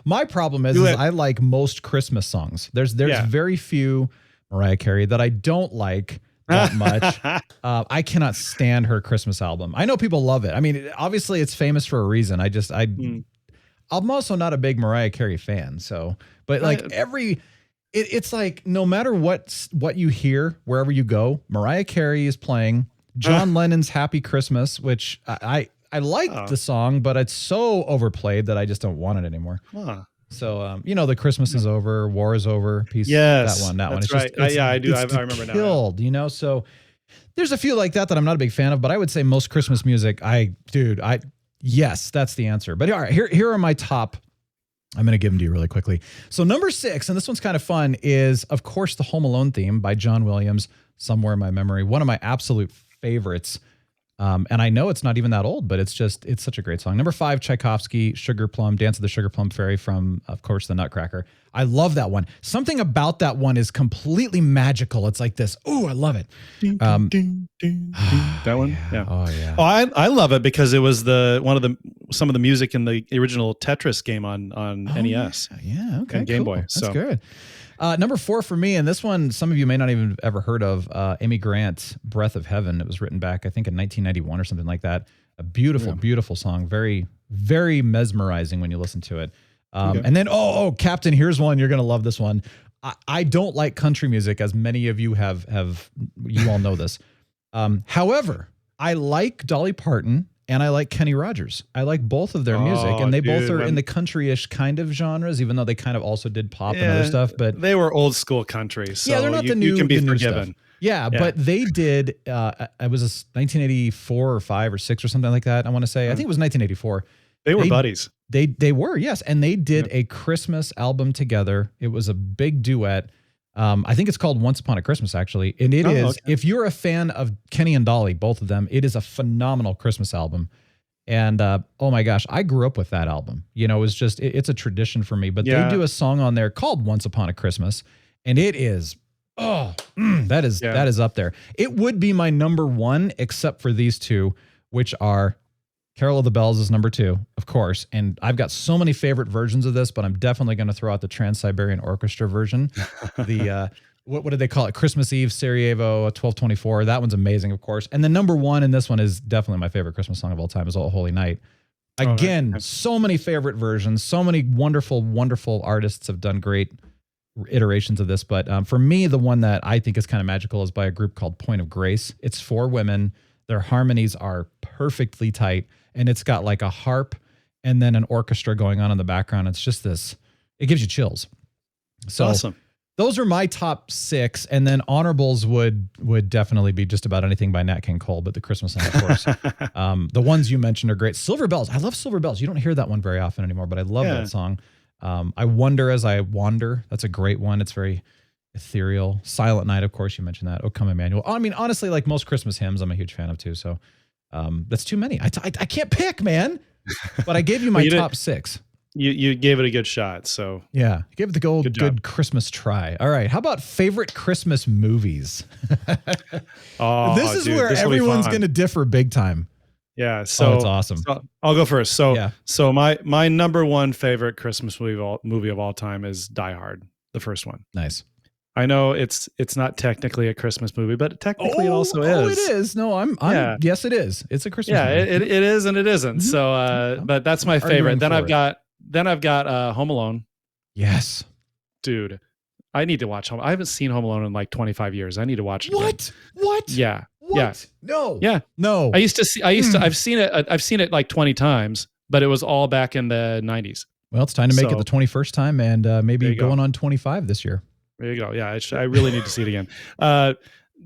[SPEAKER 7] my problem is I like most Christmas songs. There's very few Mariah Carey that I don't like that much. I cannot stand her Christmas album. I know people love it. I mean, obviously it's famous for a reason. I'm also not a big Mariah Carey fan. So, but like it's like no matter what you hear wherever you go, Mariah Carey is playing John Lennon's Happy Christmas, which I like the song, but it's so overplayed that I just don't want it anymore. So the Christmas is over, war is over, peace. Yes, that one. It's
[SPEAKER 11] right.
[SPEAKER 7] Just,
[SPEAKER 11] I do. I remember
[SPEAKER 7] killed, now. So there's a few like that I'm not a big fan of, but I would say most Christmas music, yes, that's the answer. But all right, here are my top. I'm going to give them to you really quickly. So number 6, and this one's kind of fun, is, of course, the Home Alone theme by John Williams, Somewhere in My Memory. One of my absolute favorites. And I know it's not even that old, but it's such a great song. Number 5, Tchaikovsky, Sugar Plum, Dance of the Sugar Plum Fairy from, of course, the Nutcracker. I love that one. Something about that one is completely magical. It's like this. Oh, I love it.
[SPEAKER 11] That one?
[SPEAKER 7] Yeah. Oh, yeah.
[SPEAKER 11] Oh, I love it because it was some of the music in the original Tetris game on NES.
[SPEAKER 7] Yeah. Okay.
[SPEAKER 11] And Game
[SPEAKER 7] cool.
[SPEAKER 11] Boy.
[SPEAKER 7] That's good. Number 4 for me, and this one some of you may not even have ever heard of, Amy Grant's Breath of Heaven. It was written back, I think, in 1991 or something like that. A beautiful, beautiful song. Very, very mesmerizing when you listen to it. And then, Captain, here's one. You're going to love this one. I don't like country music, as many of you have you all know this. However, I like Dolly Parton and I like Kenny Rogers. I like both of their music, and they both are in the country-ish kind of genres, even though they kind of also did pop and other stuff. But
[SPEAKER 11] they were old school country, so
[SPEAKER 7] they're not the new.
[SPEAKER 11] You can be
[SPEAKER 7] the
[SPEAKER 11] forgiven.
[SPEAKER 7] Stuff. Yeah, but they did. It was 1984 or 5 or 6 or something like that. I want to say. I think it was 1984.
[SPEAKER 11] They were buddies.
[SPEAKER 7] They were, yes, and they did a Christmas album together. It was a big duet. I think it's called Once Upon a Christmas, actually. And it is, if you're a fan of Kenny and Dolly, both of them, it is a phenomenal Christmas album. And oh my gosh, I grew up with that album. It was just, it's a tradition for me. But they do a song on there called Once Upon a Christmas. And it is, that is up there. It would be my number 1, except for these two, which are Carol of the Bells is number 2, of course. And I've got so many favorite versions of this, but I'm definitely going to throw out the Trans-Siberian Orchestra version. The, what did they call it? Christmas Eve, Sarajevo, 1224. That one's amazing, of course. And the number 1, and this one is definitely my favorite Christmas song of all time, is O Holy Night. Again, so many favorite versions, so many wonderful, wonderful artists have done great iterations of this. But for me, the one that I think is kind of magical is by a group called Point of Grace. It's 4 women. Their harmonies are perfectly tight. And it's got like a harp and then an orchestra going on in the background. It's just this, it gives you chills. So
[SPEAKER 11] awesome.
[SPEAKER 7] Those are my top 6. And then honorables would definitely be just about anything by Nat King Cole, but the Christmas song, of course. The ones you mentioned are great. Silver Bells. I love Silver Bells. You don't hear that one very often anymore, but I love that song. I Wonder As I Wander. That's a great one. It's very ethereal. Silent Night, of course, you mentioned that. Oh, Come Emmanuel. I mean, honestly, like most Christmas hymns, I'm a huge fan of too. So that's too many. I can't pick, man. But I gave you my top 6.
[SPEAKER 11] You gave it a good shot. So
[SPEAKER 7] yeah, give it the good Christmas try. All right. How about favorite Christmas movies? This is where everyone's going to differ big time.
[SPEAKER 11] Yeah. So
[SPEAKER 7] it's awesome.
[SPEAKER 11] So I'll go first. So my number 1 favorite Christmas movie of all time is Die Hard, the first one.
[SPEAKER 7] Nice.
[SPEAKER 11] I know it's not technically a Christmas movie, but technically it also is.
[SPEAKER 7] Oh, it is. No, I'm yes, it is. It's a Christmas movie.
[SPEAKER 11] Yeah, it is and it isn't. Mm-hmm. So but that's my favorite. Then I've got Home Alone.
[SPEAKER 7] Yes.
[SPEAKER 11] Dude, I need to watch Home. I haven't seen Home Alone in like 25 years. I need to watch it.
[SPEAKER 7] What? What?
[SPEAKER 11] Yeah.
[SPEAKER 7] What?
[SPEAKER 11] Yeah.
[SPEAKER 7] No.
[SPEAKER 11] Yeah.
[SPEAKER 7] No.
[SPEAKER 11] I've seen it like 20 times, but it was all back in the 90s.
[SPEAKER 7] Well, it's time to make it the 21st time and maybe going on 25 this year.
[SPEAKER 11] There you go. Yeah, I really need to see it again.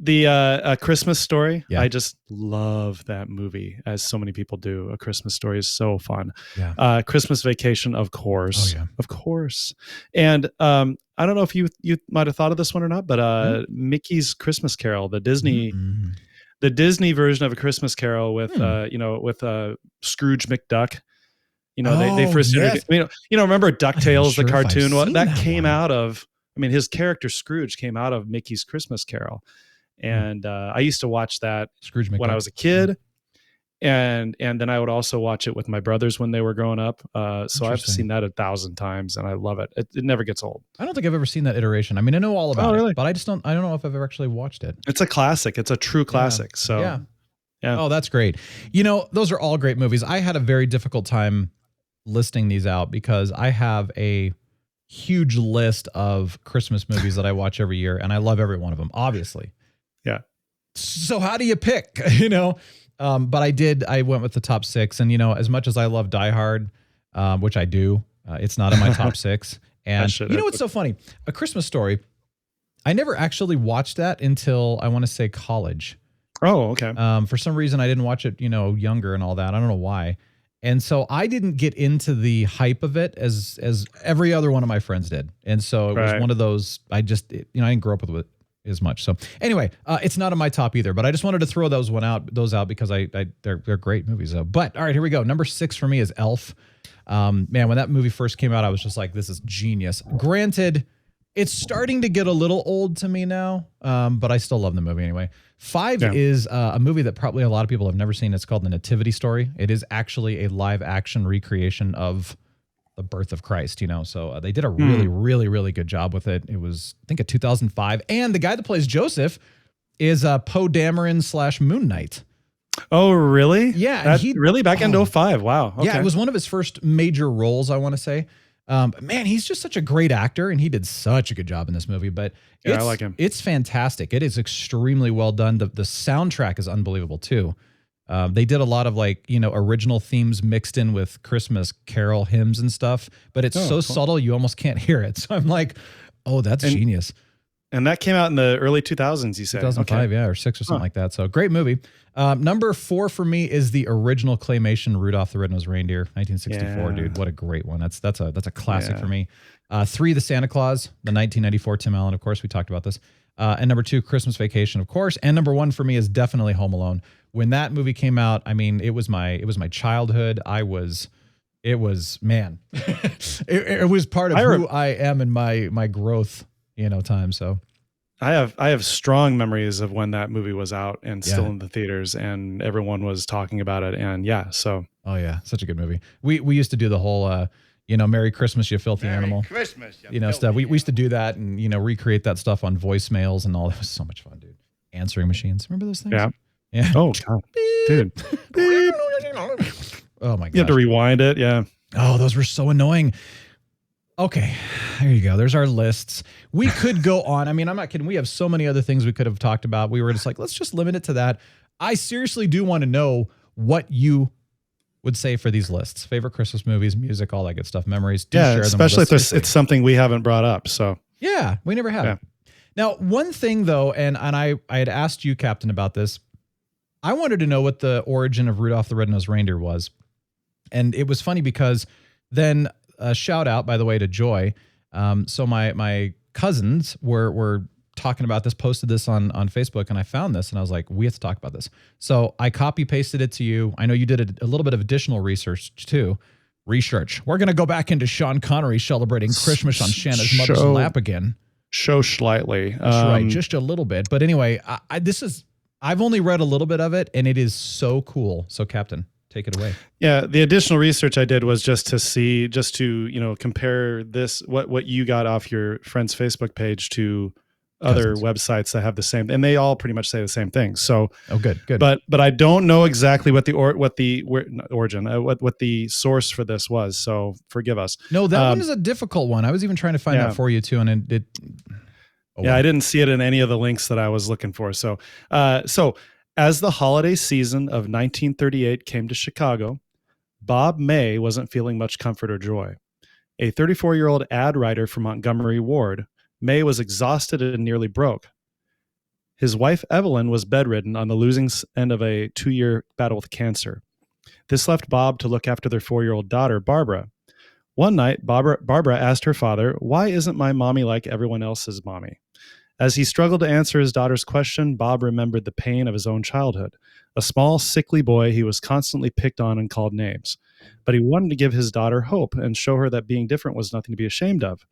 [SPEAKER 11] The Christmas Story.
[SPEAKER 7] Yeah.
[SPEAKER 11] I just love that movie, as so many people do. A Christmas Story is so fun.
[SPEAKER 7] Yeah.
[SPEAKER 11] Christmas Vacation, of course.
[SPEAKER 7] Oh, yeah.
[SPEAKER 11] Of course. And I don't know if you might have thought of this one or not, but Mickey's Christmas Carol, the Disney version of A Christmas Carol with Scrooge McDuck. They first remember DuckTales, the cartoon that came out of. I mean, his character Scrooge came out of Mickey's Christmas Carol, and I used to watch that
[SPEAKER 7] Scrooge
[SPEAKER 11] when I was a kid, and then I would also watch it with my brothers when they were growing up. So I've seen that 1,000 times, and I love it. It never gets old.
[SPEAKER 7] I don't think I've ever seen that iteration. I mean, I know all about it, but I don't know if I've ever actually watched it.
[SPEAKER 11] It's a classic. It's a true classic. So
[SPEAKER 7] yeah. Oh, that's great. Those are all great movies. I had a very difficult time listing these out because I have a huge list of Christmas movies that I watch every year, and I love every one of them, obviously.
[SPEAKER 11] Yeah.
[SPEAKER 7] So how do you pick? But I went with the top 6, and as much as I love Die Hard, which I do, it's not in my top 6. And what's so funny? A Christmas Story, I never actually watched that until I want to say college.
[SPEAKER 11] Oh, okay.
[SPEAKER 7] For some reason I didn't watch it, younger and all that. I don't know why. And so I didn't get into the hype of it as every other one of my friends did. And so it was one of those, I didn't grow up with it as much. So anyway, it's not in my top either, but I just wanted to throw those out because they're great movies though. But all right, here we go. Number 6 for me is Elf. Man, when that movie first came out, I was just like, this is genius. Granted, it's starting to get a little old to me now, but I still love the movie anyway. 5 is a movie that probably a lot of people have never seen. It's called The Nativity Story. It is actually a live action recreation of the birth of Christ, So they did a really, really, really good job with it. It was, I think, a 2005. And the guy that plays Joseph is Poe Dameron / Moon Knight.
[SPEAKER 11] Oh, really?
[SPEAKER 7] Yeah.
[SPEAKER 11] Really? Back in 2005. Wow. Okay.
[SPEAKER 7] Yeah, it was one of his first major roles, I want to say. Man, he's just such a great actor, and he did such a good job in this movie. But I like him. It's fantastic. It is extremely well done. The soundtrack is unbelievable too. They did a lot of original themes mixed in with Christmas Carol hymns and stuff, but it's so subtle you almost can't hear it. So I'm like, oh, that's genius.
[SPEAKER 11] And that came out in the early 2000s, you said?
[SPEAKER 7] 2005, or 6 or something like that. So great movie. Number 4 for me is the original claymation Rudolph the Red-Nosed Reindeer, 1964. Dude, what a great one. That's a classic for me. 3, The Santa Claus, the 1994 Tim Allen. Of course, we talked about this. And number 2, Christmas Vacation, of course. And number 1 for me is definitely Home Alone. When that movie came out, I mean, it was my childhood. It was man, it was part of who I am in my growth, time. So
[SPEAKER 11] I have strong memories of when that movie was out and still in the theaters, and everyone was talking about it. And so. Oh yeah, such a good movie. We used to do the whole, Merry Christmas, you filthy animal.
[SPEAKER 10] Christmas, you
[SPEAKER 7] stuff. We used to do that and recreate that stuff on voicemails and all. That was so much fun, dude. Answering machines. Remember those things?
[SPEAKER 11] Yeah.
[SPEAKER 7] Yeah.
[SPEAKER 11] Oh God, dude.
[SPEAKER 7] Oh my God.
[SPEAKER 11] You have to rewind it. Yeah.
[SPEAKER 7] Oh, those were so annoying. Okay, there you go. There's our lists. We could go on. I mean, I'm not kidding. We have so many other things we could have talked about. We were just like, let's just limit it to that. I seriously do want to know what you would say for these lists. Favorite Christmas movies, music, all that good stuff, memories. Do share them
[SPEAKER 11] especially
[SPEAKER 7] with us.
[SPEAKER 11] if it's something we haven't brought up. So
[SPEAKER 7] yeah, we never have. Yeah. Now, one thing though, and I had asked you, Captain, about this. I wanted to know what the origin of Rudolph the Red-Nosed Reindeer was. And it was funny because then a shout out, by the way, to Joy. So my cousins were talking about this, posted this on Facebook, and I found this and I was like, we have to talk about this. So I copy pasted it to you. I know you did a little bit of additional research too. Research. We're going to go back into Sean Connery celebrating Christmas on Shanna's mother's lap again.
[SPEAKER 11] Show slightly.
[SPEAKER 7] That's right. Just a little bit. But anyway, I've only read a little bit of it and it is so cool. So Captain, take it away.
[SPEAKER 11] Yeah, the additional research I did was just to compare this, what you got off your friend's Facebook page to other websites that have the same, and they all pretty much say the same thing. So, good. But I don't know exactly what the source for this was. So forgive us.
[SPEAKER 7] No, that one is a difficult one. I was even trying to find out for you too, and it Oh,
[SPEAKER 11] yeah,
[SPEAKER 7] wow.
[SPEAKER 11] I didn't see it in any of the links that I was looking for. So, as the holiday season of 1938 came to Chicago, Bob May wasn't feeling much comfort or joy. A 34-year-old ad writer from Montgomery Ward, May was exhausted and nearly broke. His wife, Evelyn, was bedridden on the losing end of a 2-year battle with cancer. This left Bob to look after their 4-year-old daughter, Barbara. One night, Barbara asked her father, "Why isn't my mommy like everyone else's mommy?" As he struggled to answer his daughter's question, Bob remembered the pain of his own childhood. A small, sickly boy, he was constantly picked on and called names. But he wanted to give his daughter hope and show her that being different was nothing to be ashamed of.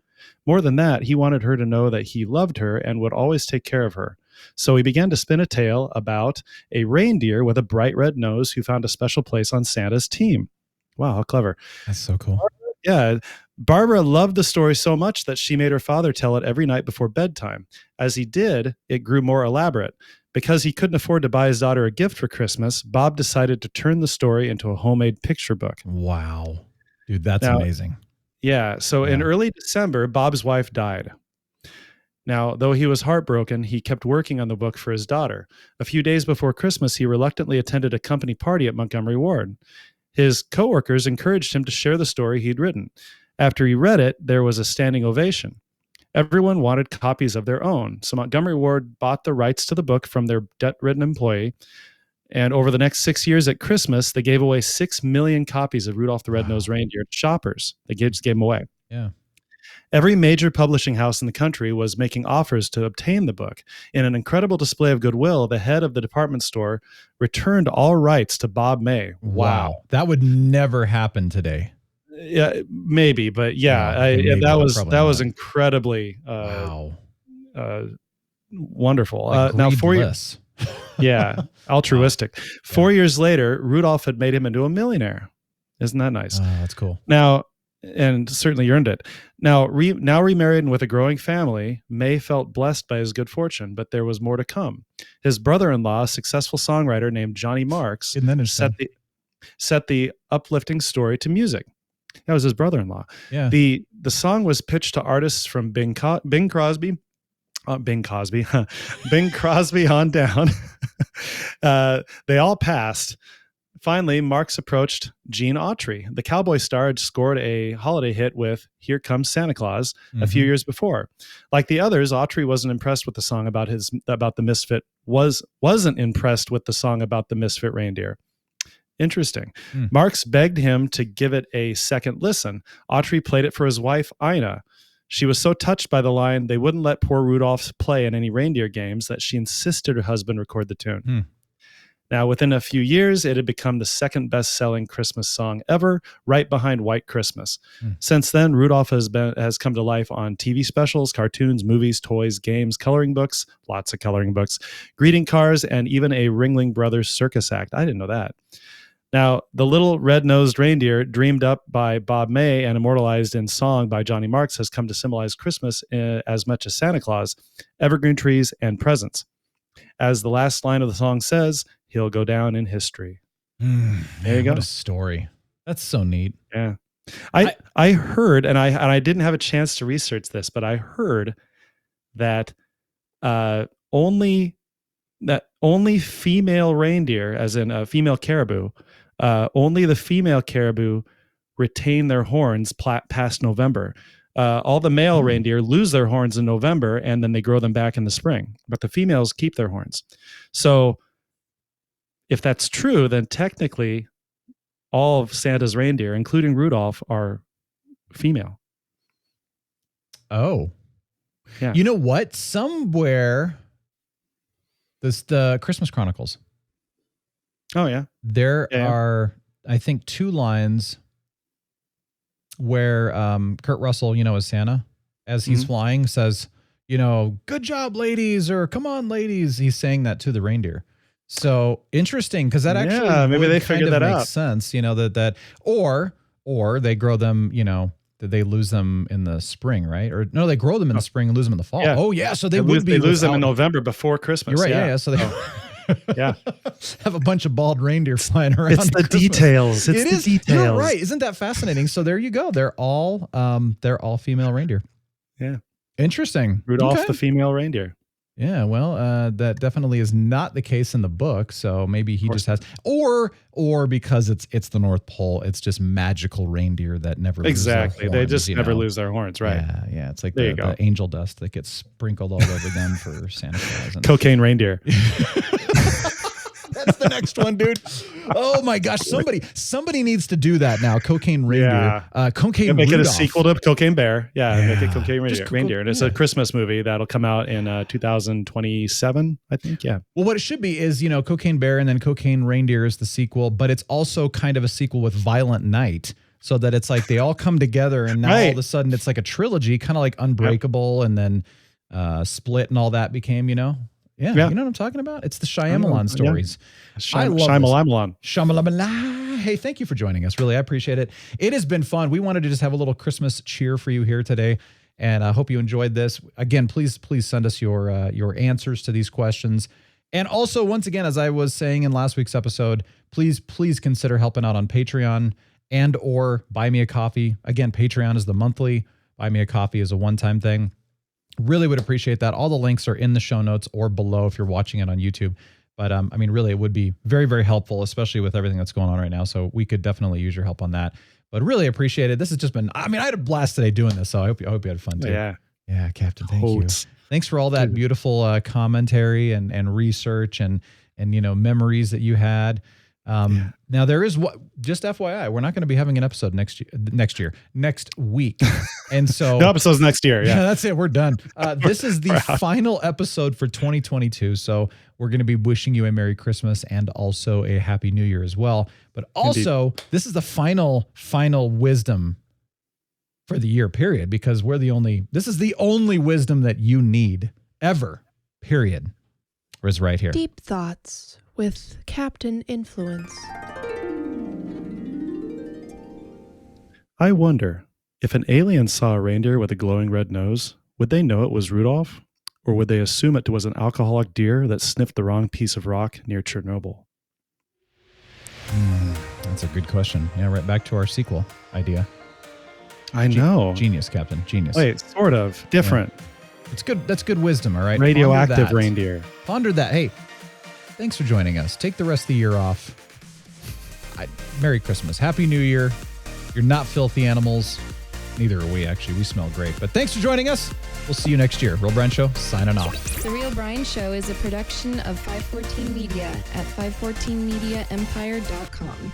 [SPEAKER 11] More than that, he wanted her to know that he loved her and would always take care of her. So he began to spin a tale about a reindeer with a bright red nose who found a special place on Santa's team. Wow, how clever.
[SPEAKER 7] That's so cool.
[SPEAKER 11] Yeah. Barbara loved the story so much that she made her father tell it every night before bedtime. As he did, it grew more elaborate. Because he couldn't afford to buy his daughter a gift for Christmas, Bob decided to turn the story into a homemade picture book.
[SPEAKER 7] Wow. Dude, that's
[SPEAKER 11] Now,
[SPEAKER 7] amazing.
[SPEAKER 11] Yeah. So in early December, Bob's wife died. Now, though he was heartbroken, he kept working on the book for his daughter. A few days before Christmas, he reluctantly attended a company party at Montgomery Ward. His coworkers encouraged him to share the story he'd written. After he read it, there was a standing ovation. Everyone wanted copies of their own, so Montgomery Ward bought the rights to the book from their debt-ridden employee. And over the next 6 years at Christmas, they gave away 6 million copies of Rudolph the Red-Nosed Reindeer to shoppers. They just gave them away.
[SPEAKER 7] Yeah.
[SPEAKER 11] Every major publishing house in the country was making offers to obtain the book. In an incredible display of goodwill, the head of the department store returned all rights to Bob May.
[SPEAKER 7] Wow. That would never happen today.
[SPEAKER 11] Yeah, maybe, but yeah,
[SPEAKER 7] maybe,
[SPEAKER 11] that
[SPEAKER 7] but
[SPEAKER 11] was
[SPEAKER 7] not.
[SPEAKER 11] incredibly wonderful.
[SPEAKER 7] Like
[SPEAKER 11] Now,
[SPEAKER 7] greedless.
[SPEAKER 11] yeah, altruistic. 4 years later, Rudolph had made him into a millionaire. Isn't that nice?
[SPEAKER 7] That's cool.
[SPEAKER 11] Now, and certainly earned it. Now remarried and with a growing family, May felt blessed by his good fortune, but there was more to come. His brother-in-law, a successful songwriter named Johnny Marks, set the uplifting story to music. That was his brother-in-law.
[SPEAKER 7] Yeah.
[SPEAKER 11] The song was pitched to artists from Bing Crosby on down. They all passed. Finally, Marks approached Gene Autry. The cowboy star had scored a holiday hit with "Here Comes Santa Claus" a few years before. Like the others, Autry wasn't impressed with the song about the misfit. Wasn't impressed with the song about the misfit reindeer. Interesting. Marks begged him to give it a second listen. Autry played it for his wife, Ina. She was so touched by the line, they wouldn't let poor Rudolph play in any reindeer games, that she insisted her husband record the tune. Now, within a few years, it had become the second best-selling Christmas song ever, right behind White Christmas. Since then, Rudolph has come to life on TV specials, cartoons, movies, toys, games, coloring books, lots of coloring books, greeting cards, and even a Ringling Brothers circus act. I didn't know that. Now, the little red-nosed reindeer, dreamed up by Bob May and immortalized in song by Johnny Marks, has come to symbolize Christmas as much as Santa Claus, evergreen trees, and presents. As the last line of the song says, he'll go down in history. There you go.
[SPEAKER 7] What a story. That's so neat.
[SPEAKER 11] Yeah. I heard, and I didn't have a chance to research this, but I heard that only female reindeer, as in a female caribou, only the female caribou retain their horns past November. All the male reindeer lose their horns in November, and then they grow them back in the spring. But the females keep their horns. So if that's true, then technically all of Santa's reindeer, including Rudolph, are female.
[SPEAKER 7] Oh.
[SPEAKER 11] Yeah.
[SPEAKER 7] You know what? Somewhere, the Christmas Chronicles.
[SPEAKER 11] Oh, yeah.
[SPEAKER 7] There are, I think, 2 lines where Kurt Russell, as Santa, as he's flying, says, good job, ladies, or come on, ladies. He's saying that to the reindeer. So interesting, because that actually
[SPEAKER 11] maybe they figured that out.
[SPEAKER 7] Makes sense, or they grow them, that they lose them in the spring, right? Or no, they grow them in the spring and lose them in the fall.
[SPEAKER 11] Yeah.
[SPEAKER 7] Oh yeah, so they
[SPEAKER 11] lose them in November before Christmas.
[SPEAKER 7] You're right. Yeah. So they have a bunch of bald reindeer flying around.
[SPEAKER 11] It's the details. It's the details.
[SPEAKER 7] You're right. Isn't that fascinating? So there you go. They're all female reindeer.
[SPEAKER 11] Yeah.
[SPEAKER 7] Interesting.
[SPEAKER 11] Rudolph,
[SPEAKER 7] Okay.
[SPEAKER 11] the female reindeer.
[SPEAKER 7] Yeah, well, that definitely is not the case in the book. So maybe he just has, or because it's the North Pole, it's just magical reindeer that never
[SPEAKER 11] Exactly.
[SPEAKER 7] lose their
[SPEAKER 11] They
[SPEAKER 7] horns,
[SPEAKER 11] just never lose their horns, right?
[SPEAKER 7] Yeah. It's like
[SPEAKER 11] There you
[SPEAKER 7] the
[SPEAKER 11] go.
[SPEAKER 7] angel dust that gets sprinkled all over them for Santa Claus. And
[SPEAKER 11] Cocaine reindeer.
[SPEAKER 7] that's the next one, dude. Oh my gosh, somebody needs to do that now. Cocaine reindeer. Cocaine
[SPEAKER 11] Make
[SPEAKER 7] Rudolph.
[SPEAKER 11] it a sequel to Cocaine Bear. Yeah. Make it Cocaine
[SPEAKER 7] Just
[SPEAKER 11] reindeer. And it's a Christmas movie that'll come out in 2027, I think. Yeah.
[SPEAKER 7] Well, what it should be is, Cocaine Bear and then Cocaine Reindeer is the sequel, but it's also kind of a sequel with Violent Night, so that it's like they all come together and now all of a sudden it's like a trilogy, kind of like Unbreakable and then Split and all that became, Yeah, you know what I'm talking about? It's the Shyamalan stories. I love Shyamalan. Hey, thank you for joining us. Really, I appreciate it. It has been fun. We wanted to just have a little Christmas cheer for you here today, and I hope you enjoyed this. Again, please send us your answers to these questions. And also, once again, as I was saying in last week's episode, please consider helping out on Patreon and or buy me a coffee. Again, Patreon is the monthly. Buy me a coffee is a one-time thing. Really would appreciate that. All the links are in the show notes or below if you're watching it on YouTube. But really, it would be very, very helpful, especially with everything that's going on right now. So we could definitely use your help on that. But really appreciate it. This has just been, I had a blast today doing this. So I hope you had fun too. Yeah, Captain. Thank you. Thanks for all that beautiful commentary and research and memories that you had. Now there is just FYI, we're not going to be having an episode next week. And so
[SPEAKER 11] no episodes next year. Yeah,
[SPEAKER 7] that's it. We're done. This is the final episode for 2022. So we're going to be wishing you a Merry Christmas and also a Happy New Year as well. But also this is the final wisdom for the year period, because this is the only wisdom that you need ever, period. Is right here.
[SPEAKER 6] Deep thoughts with Captain Influence.
[SPEAKER 11] I wonder if an alien saw a reindeer with a glowing red nose, would they know it was Rudolph? Or would they assume it was an alcoholic deer that sniffed the wrong piece of rock near Chernobyl?
[SPEAKER 7] That's a good question. Yeah, right back to our sequel idea.
[SPEAKER 11] I know.
[SPEAKER 7] Genius, Captain. Genius.
[SPEAKER 11] Wait, sort of. Different.
[SPEAKER 7] Yeah. It's good. That's good wisdom, all right?
[SPEAKER 11] Radioactive reindeer.
[SPEAKER 7] Ponder that. Hey, thanks for joining us. Take the rest of the year off. Merry Christmas. Happy New Year. You're not filthy animals. Neither are we, actually. We smell great. But thanks for joining us. We'll see you next year. Real Brian Show, signing off.
[SPEAKER 4] The Real Brian Show is a production of 514 Media at 514mediaempire.com.